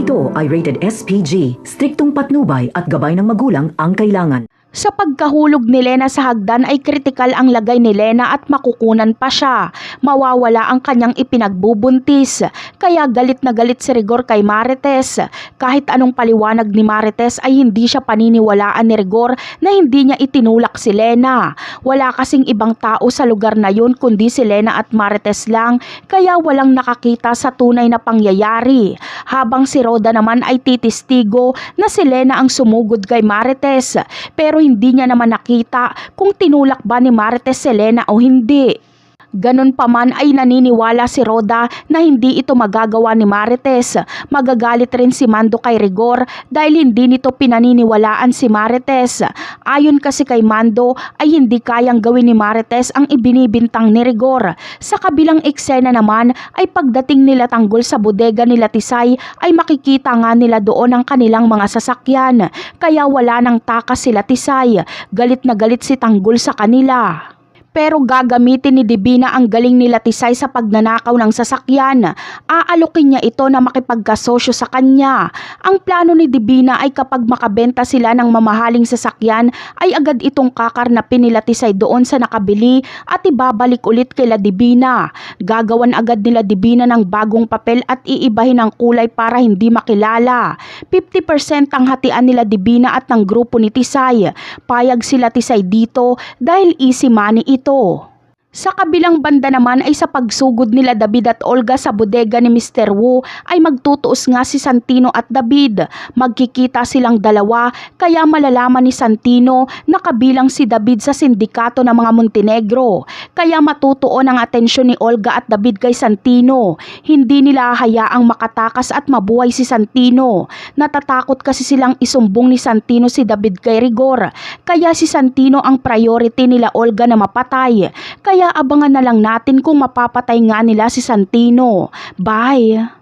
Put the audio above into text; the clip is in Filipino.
Ito ay rated SPG, striktong patnubay at gabay ng magulang ang kailangan. Sa pagkahulog ni Lena sa hagdan ay kritikal ang lagay ni Lena at makukunan pa siya. Mawawala ang kanyang ipinagbubuntis. Kaya galit na galit si Rigor kay Marites. Kahit anong paliwanag ni Marites ay hindi siya paniniwalaan ni Rigor na hindi niya itinulak si Lena. Wala kasing ibang tao sa lugar na yun kundi si Lena at Marites lang, kaya walang nakakita sa tunay na pangyayari. Habang si Roda naman ay titistigo na si Lena ang sumugod kay Marites, pero hindi niya naman nakita kung tinulak ba ni Marites si Lena o hindi. Ganon pa man ay naniniwala si Roda na hindi ito magagawa ni Marites. Magagalit rin si Mando kay Rigor dahil hindi nito pinaniniwalaan si Marites. Ayon kasi kay Mando ay hindi kayang gawin ni Marites ang ibinibintang ni Rigor. Sa kabilang eksena naman ay pagdating nila Tanggol sa bodega nila Tisay ay makikita nga nila doon ang kanilang mga sasakyan. Kaya wala nang takas sila Tisay. Galit na galit si Tanggol sa kanila. Pero gagamitin ni Divina ang galing nila Tisay sa pagnanakaw ng sasakyan. Aalukin niya ito na makipagkasosyo sa kanya. Ang plano ni Divina ay kapag makabenta sila ng mamahaling sasakyan ay agad itong kakarnapin nila Tisay doon sa nakabili at ibabalik ulit kila Divina. Gagawan agad nila Divina ng bagong papel at iibahin ang kulay para hindi makilala. 50% ang hatian nila Divina at ng grupo ni Tisay. Payag sila Tisay dito dahil easy money ito. Sa kabilang banda naman ay sa pagsugod nila David at Olga sa bodega ni Mr. Wu ay magtutuos nga si Santino at David. Magkikita silang dalawa kaya malalaman ni Santino na kabilang si David sa sindikato ng mga Montenegro. Kaya matutuon ang atensyon ni Olga at David kay Santino. Hindi nila hayaang makatakas at mabuhay si Santino. Natatakot kasi silang isumbong ni Santino si David kay Rigor. Kaya si Santino ang priority nila Olga na mapatay. Kaya abangan na lang natin kung mapapatay nga nila si Santino. Bye!